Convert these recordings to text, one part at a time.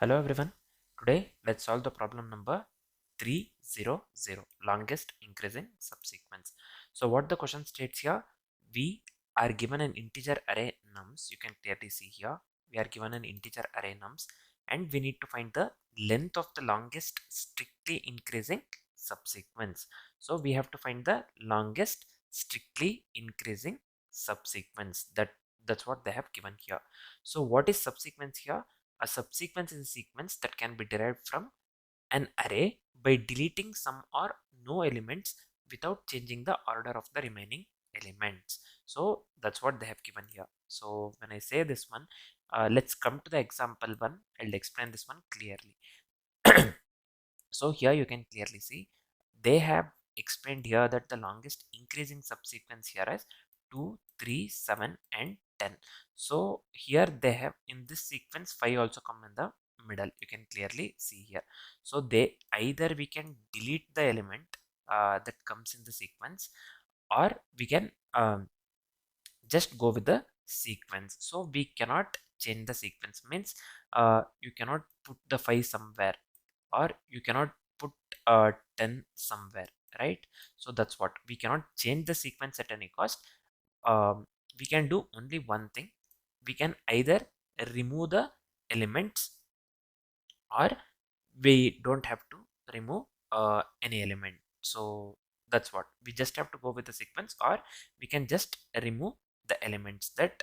Hello everyone. Today let's solve the problem number 300, longest increasing subsequence. So what the question states here, we are given an integer array nums. You can clearly see here we are given an integer array nums and we need to find the length of the longest strictly increasing subsequence. So we have to find the longest strictly increasing subsequence. That's what they have given here. So what is subsequence here? A subsequence is a sequence that can be derived from an array by deleting some or no elements without changing the order of the remaining elements. So that's what they have given here. So when I say this one, let's come to the example one. I'll explain this one clearly. So here you can clearly see they have explained here that the longest increasing subsequence here is 2, 3, 7 and 10. So here they have in this sequence 5 also come in the middle. You can clearly see here. So they either we can delete the element that comes in the sequence, or we can just go with the sequence. So we cannot change the sequence, means you cannot put the 5 somewhere, or you cannot put 10 somewhere, right? So that's what we cannot change the sequence at any cost. We can do only one thing. We can either remove the elements, or we don't have to remove any element. So that's what we just have to go with the sequence, or we can just remove the elements that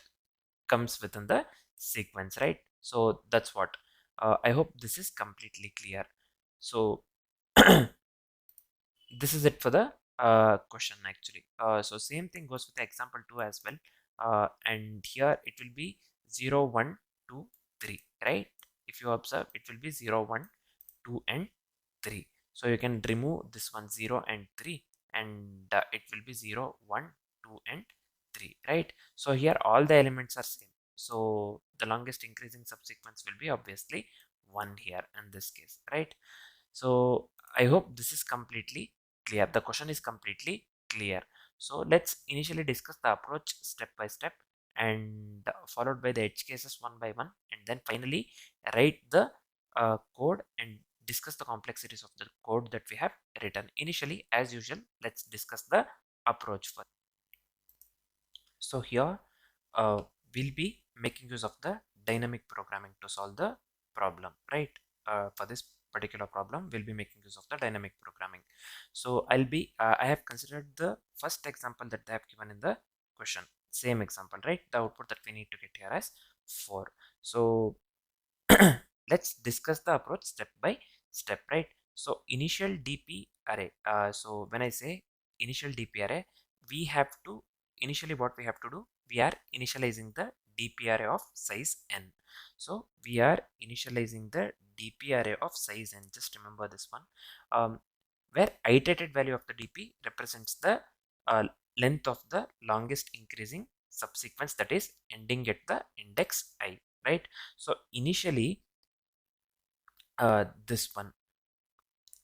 comes within the sequence, right? So that's what I hope this is completely clear. So this is it for the question actually. So same thing goes with the example 2 as well, and here it will be 0 1 2 3, right? If you observe, it will be 0 1 2 and 3. So you can remove this one 0 and 3, and it will be 0 1 2 and 3, right? So here all the elements are same, so the longest increasing subsequence will be obviously 1 here in this case, right? So I hope this is completely clear. The question is completely clear. So let's initially discuss the approach step by step, and followed by the edge cases one by one, and then finally write the code and discuss the complexities of the code that we have written. Initially, as usual, let's discuss the approach first. So here we'll be making use of the dynamic programming to solve the problem, right? For this particular problem, we'll be making use of the dynamic programming. So I have considered the first example that they have given in the question. Same example, right? The output that we need to get here is 4. So let's discuss the approach step by step, right? So initial DP array. So when I say initial DP array, we have to initially what we have to do, we are initializing the DP array of size n. So we are initializing the DP array of size n. Just remember this one, where iterated value of the DP represents the uh, length of the longest increasing subsequence that is ending at the index I, right? So initially this one,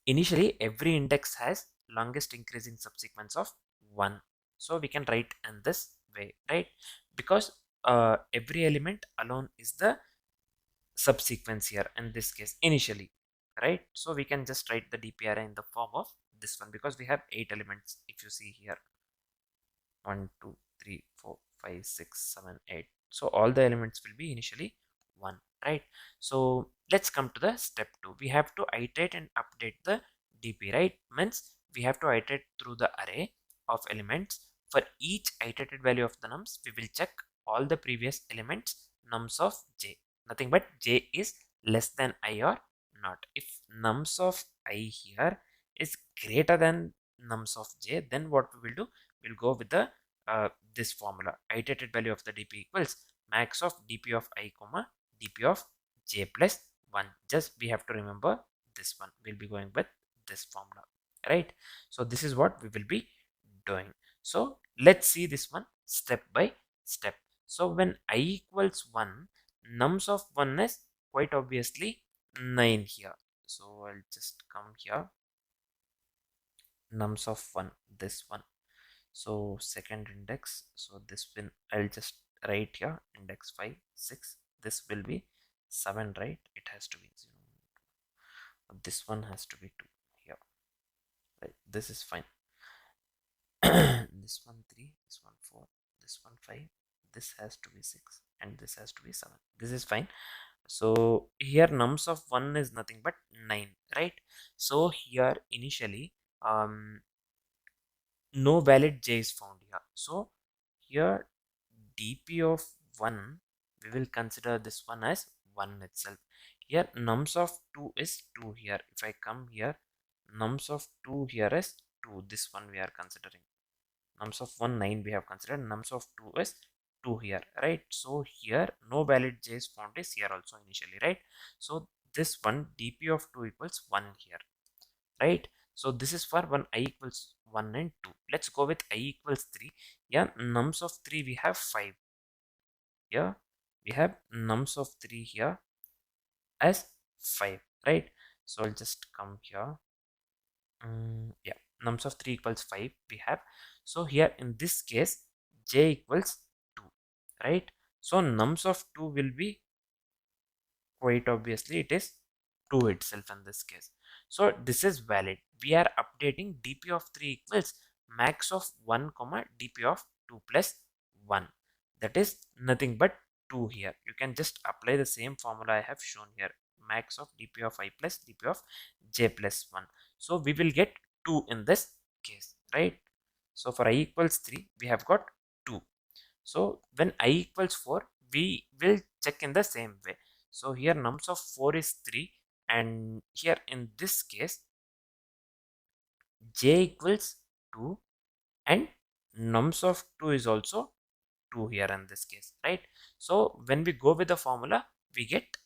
initially every index has longest increasing subsequence of 1. So we can write in this way, right? Because every element alone is the subsequence here in this case initially, right? So we can just write the DP array in the form of this one, because we have 8 elements. If you see here, 1 2 3 4 5 6 7 8, so all the elements will be initially 1, right? So let's come to the step 2. We have to iterate and update the DP, right? Means we have to iterate through the array of elements. For each iterated value of the nums, we will check all the previous elements nums of j. Nothing but j is less than I or not. If nums of I here is greater than nums of j, then what we will do, we'll go with the this formula. Iterated value of the DP equals max of DP of I comma DP of j plus 1. Just we have to remember this one. We'll be going with this formula, right? So this is what we will be doing. So let's see this one step by step. So when I equals 1, nums of 1 is quite obviously 9 here. So I'll just come here, nums of 1, this one. So second index, so this will, I'll just write here index 5 6, this will be 7, right? It has to be 0. This one has to be 2 here, right? This is fine. This one 3, this one 4, this one 5, this has to be 6, and this has to be 7. This is fine. So here nums of 1 is nothing but 9, right? So here initially no valid j is found here. So here dp of 1, we will consider this one as 1 itself. Here nums of 2 is 2 here. If I come here, nums of 2 here is 2. This one we are considering. Nums of 1 9 we have considered. Nums of 2 is 2 here, right? So here no valid j is found is here also initially, right? So this one dp of 2 equals 1 here, right? So this is for when I equals 1 and 2. Let's go with I equals 3. Yeah, nums of 3 we have 5. Here we have nums of 3 here as 5, right? So I'll just come here. Yeah, nums of 3 equals 5 we have. So here in this case j equals 2, right? So nums of 2 will be, quite obviously it is 2 itself in this case. So this is valid. We are updating dp of 3 equals max of 1 comma dp of 2 plus 1. That is nothing but 2 here. You can just apply the same formula I have shown here. Max of dp of I plus dp of j plus 1. So we will get 2 in this case, right? So for I equals 3 we have got 2. So when I equals 4 we will check in the same way. So here nums of 4 is 3, and here in this case j equals 2 and nums of 2 is also 2 here in this case, right? So when we go with the formula we get,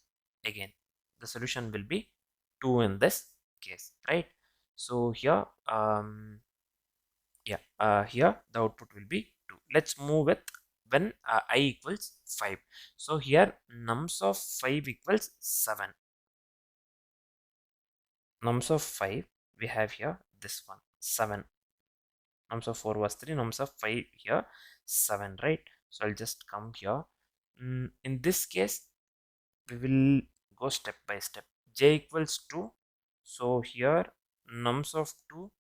again the solution will be 2 in this case, right? So here here the output will be 2. Let's move with when I equals 5. So here nums of 5 equals 7. Nums of 5 we have here this one 7. Nums of 4 was 3. Nums of 5 here 7, right? So I'll just come here. In this case we will go step by step. J equals 2. So here nums of 2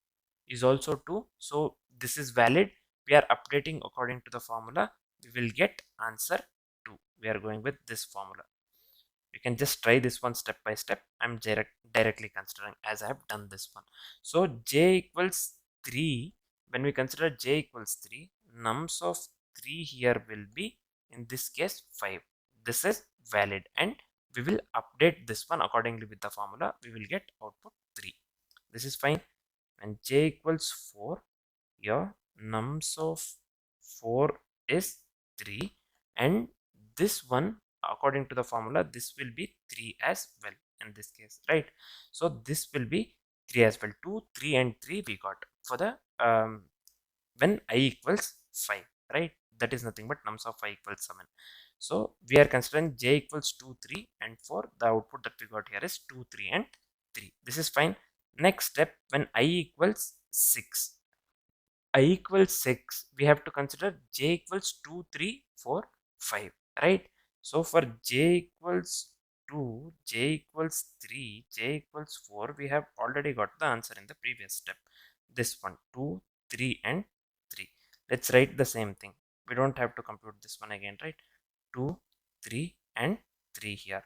is also 2. So this is valid. We are updating according to the formula. We will get answer 2. We are going with this formula. You can just try this one step by step. I'm directly considering as I have done this one. So j equals 3. When we consider j equals 3, nums of 3 here will be, in this case, 5. This is valid, and we will update this one accordingly with the formula. We will get output 3. This is fine. And j equals 4, here nums of 4 is 3, and this one according to the formula this will be 3 as well in this case, right? So this will be 3 as well. 2 3 and 3 we got for the when I equals 5, right? That is nothing but nums of I equals 7. So we are considering j equals 2 3 and 4. The output that we got here is 2 3 and 3. This is fine. Next step, when I equals 6, I equals 6, we have to consider j equals 2 3 4 5, right? So for j equals 2, j equals 3, j equals 4, we have already got the answer in the previous step. This one 2 3 and 3. Let's write the same thing. We don't have to compute this one again, right? 2 3 and 3 here.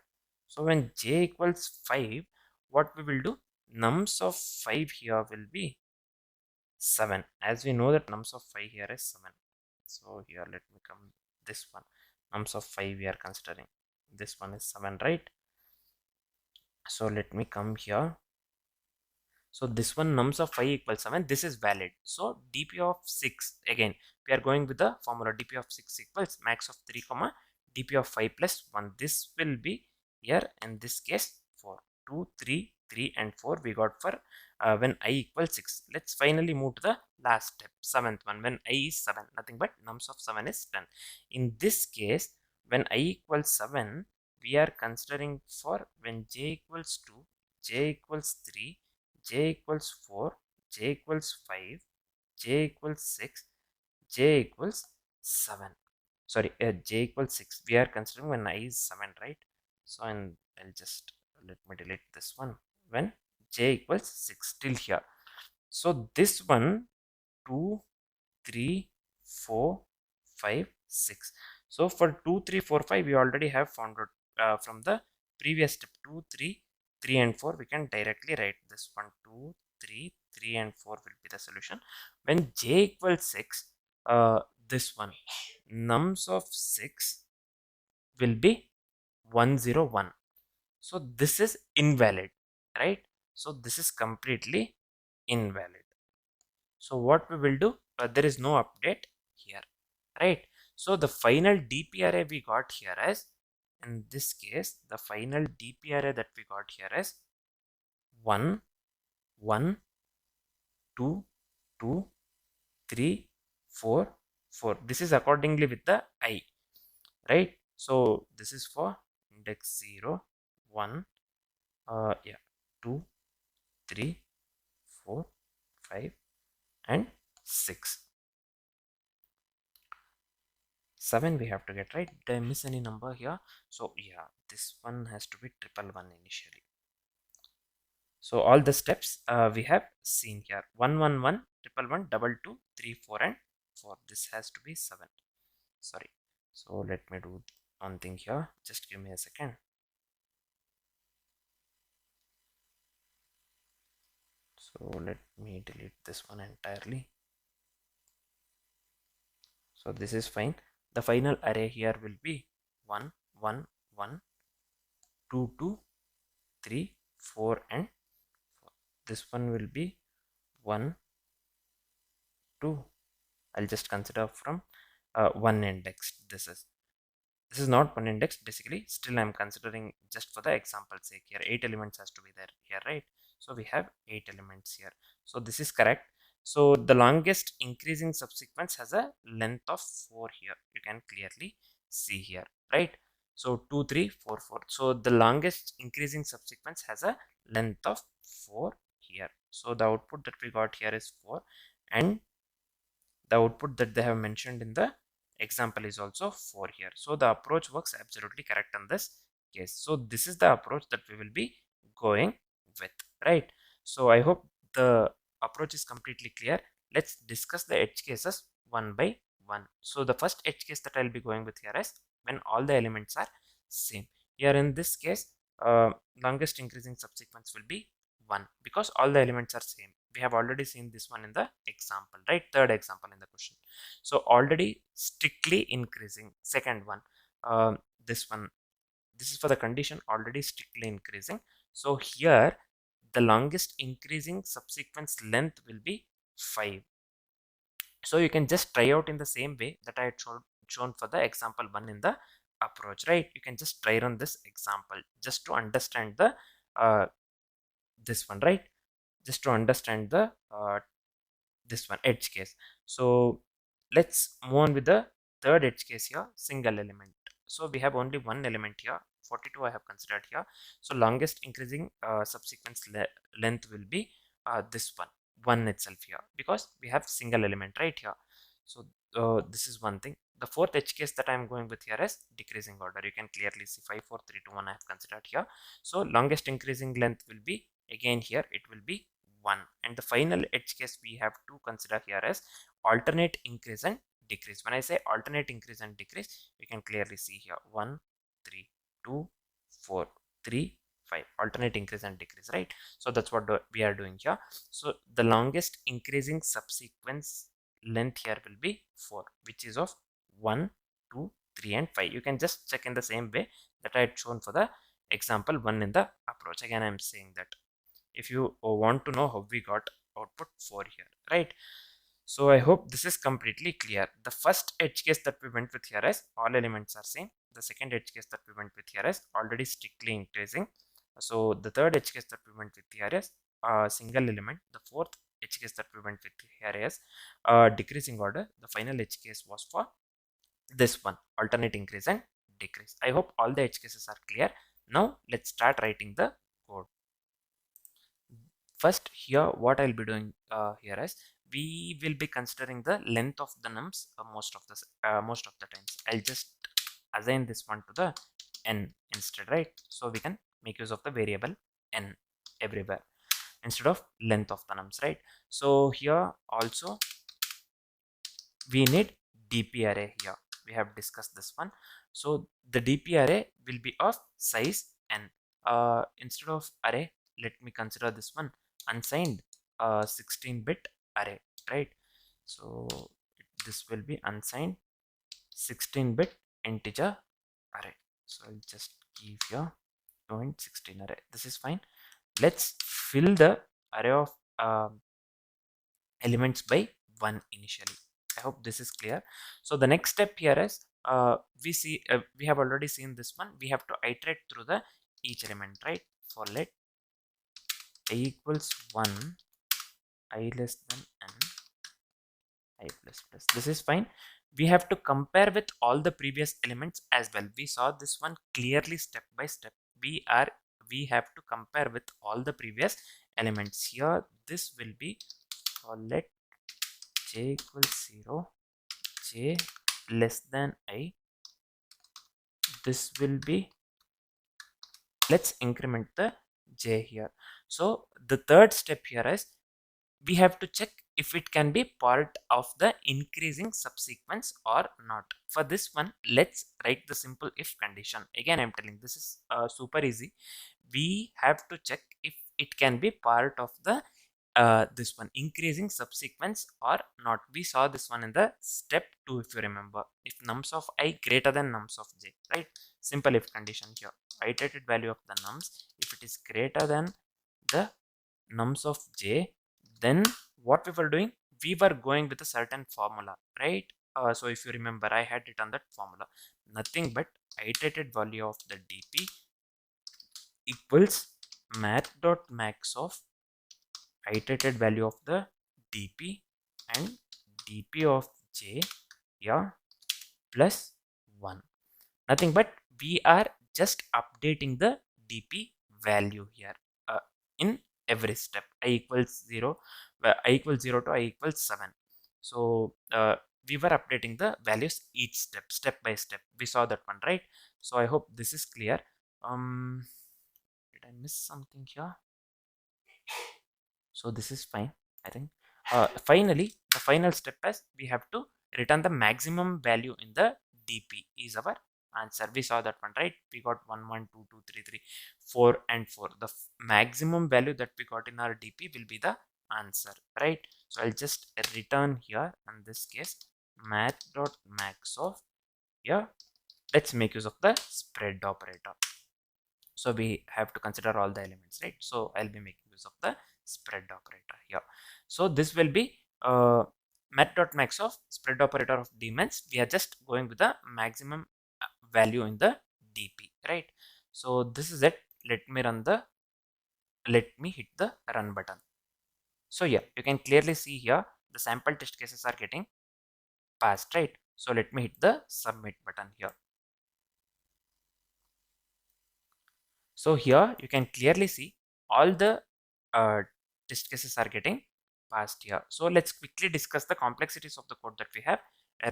So when j equals 5, what we will do? Nums of 5 here will be 7, as we know that nums of 5 here is 7. So here let me come this one. Nums of 5 we are considering, this one is 7, right? So let me come here. So this one nums of 5 equals 7. This is valid. So dp of 6, again we are going with the formula. Dp of 6 equals max of 3 comma dp of 5 plus 1. This will be here in this case 4. 2 3 3 and 4 we got for when I equals 6. Let's finally move to the last step, 7th one, when I is 7. Nothing but nums of 7 is 10. In this case, when I equals 7, we are considering for when j equals 2, j equals 3, j equals 4, j equals 5, j equals 6, j equals 7. Sorry, j equals 6. We are considering when I is 7, right? So and I'll just let me delete this one when j equals 6 still here. So this one 2 3 4 5 6. So for 2 3 4 5 we already have found out from the previous step 2 3 3 and 4 we can directly write this one 2 3 3 and 4 will be the solution. When j equals 6 this one nums of 6 will be 101. So this is invalid, right? So this is completely invalid. So what we will do, there is no update here, right? So the final DP array we got here is, in this case, the final DP array that we got here is 1, 1, 2, 2, 3, 4, 4. This is accordingly with the I, right? So this is for index 0, 1, 2, 3, 4, 5, and 6. 7 we have to get, right? Did I miss any number here? So yeah, this one has to be 111 initially. So all the steps we have seen here: 111, 111, 22, 3, 4, and 4. This has to be 7. Sorry. So let me do one thing here. Just give me a second. So let me delete this one entirely. So this is fine. The final array here will be 1, 1, 1, 2, 2, 3, 4, and 4. This one will be 1, 2. I'll just consider from one index. This is not one index basically. Still I'm considering just for the example sake here. 8 elements has to be there here, right? So we have 8 elements here. So this is correct. So the longest increasing subsequence has a length of 4 here. You can clearly see here, right? So 2, 3, 4, 4. So the longest increasing subsequence has a length of 4 here. So the output that we got here is 4, and the output that they have mentioned in the example is also 4 here. So the approach works absolutely correct in this case. So this is the approach that we will be going with, right? So I hope the approach is completely clear. Let's discuss the edge cases one by one. So the first edge case that I'll be going with here is when all the elements are same. Here in this case, longest increasing subsequence will be 1 because all the elements are same. We have already seen this one in the example, right? Third example in the question. So already strictly increasing. Second one, this one, this is for the condition already strictly increasing. So here the longest increasing subsequence length will be 5. So you can just try out in the same way that I had shown for the example 1 in the approach, right? You can just try on this example just to understand the this one, right? Just to understand the this one edge case. So let's move on with the third edge case here, single element. So we have only one element here, 42 I have considered here. So longest increasing subsequence length will be this one itself here, because we have single element right here. So this is one thing. The fourth edge case that I am going with here is decreasing order. You can clearly see 5, 4, 3, 2, 1 I have considered here. So longest increasing length will be, again here it will be 1, and the final edge case we have to consider here is alternate increase and decrease. When I say alternate increase and decrease, we can clearly see here 1, 3, 2, 4, 3, 5, alternate increase and decrease, right? So that's what we are doing here. So the longest increasing subsequence length here will be 4, which is of 1, 2, 3, and 5. You can just check in the same way that I had shown for the example 1 in the approach. Again I am saying that if you want to know how we got output 4 here, right? So I hope this is completely clear. The first edge case that we went with here is all elements are same. The second edge case that we went with here is already strictly increasing. So the third edge case that we went with here is single element. The fourth edge case that we went with here is decreasing order. The final edge case was for this one, alternate increase and decrease. I hope all the edge cases are clear. Now let's start writing the code. First here what I'll be doing here is we will be considering the length of the nums most of the times. I'll just assign this one to the n instead, right? So we can make use of the variable n everywhere instead of length of the nums, right? So here also we need dp array. Here we have discussed this one. So the dp array will be of size n. Instead of array, let me consider this one unsigned 16-bit array, right? So this will be unsigned 16-bit integer array. So I'll just give here 16 array. This is fine. Let's fill the array of elements by 1 initially. I hope this is clear. So the next step here is we have already seen this one. We have to iterate through the each element, right? For let I equals 1, I less than n, I plus plus. This is fine. We have to compare with all the previous elements as well. We saw this one clearly step by step. We have to compare with all the previous elements. Here this will be for let j equals 0, j less than I. This will be, let's increment the j here. So the third step here is we have to check if it can be part of the increasing subsequence or not. For this one, let's write the simple if condition. Again, I'm telling this is super easy. We have to check if it can be part of the this one increasing subsequence or not. We saw this one in the step 2, if you remember. If nums of I greater than nums of j, right? Simple if condition here. Iterated value of the nums, if it is greater than the nums of j, then what we were doing, we were going with a certain formula, right? So if you remember, I had written that formula, nothing but iterated value of the dp equals math.max of iterated value of the dp and dp of j, yeah, plus 1. Nothing but we are just updating the dp value here in every step. I equals 0, I equals 0 to I equals 7. So we were updating the values each step by step. We saw that one, right? So I hope this is clear. Did I miss something here? So this is fine, I think. Finally, the final step is we have to return the maximum value in the dp is our answer. We saw that one, right? We got 1 1 2 2 3 3 4 and 4. The maximum value that we got in our dp will be the answer, right? So I'll just return here in this case math.max of, yeah, let's make use of the spread operator. So we have to consider all the elements, right? So I'll be making use of the spread operator here. So this will be math.max of spread operator of d means we are just going with the maximum value in the dp, right? So this is it. Let me hit the run button. So yeah, you can clearly see here the sample test cases are getting passed, right? So let me hit the submit button here. So here you can clearly see all the test cases are getting passed here. So let's quickly discuss the complexities of the code that we have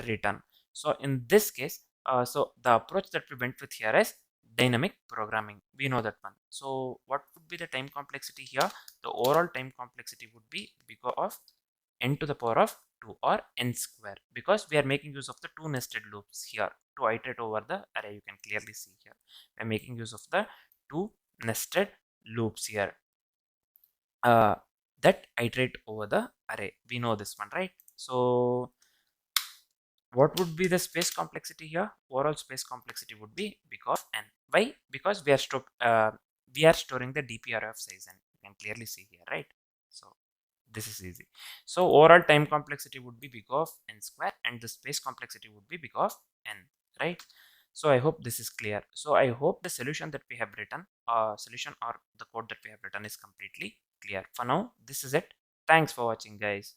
written. So in this case, so the approach that we went with here is dynamic programming. We know that one. So what would be the time complexity here? The overall time complexity would be because of n to the power of 2 or n square, because we are making use of the two nested loops here to iterate over the array. You can clearly see here we are making use of the two nested loops here that iterate over the array. We know this one, right? So what would be the space complexity here? Overall space complexity would be because n. Why? Because we are storing the dp array of size n. You can clearly see here, right? So this is easy. So overall time complexity would be big of n square and the space complexity would be big of n, right? So I hope this is clear. So I hope the solution that we have written, solution or the code that we have written is completely clear. For now, this is it. Thanks for watching, guys.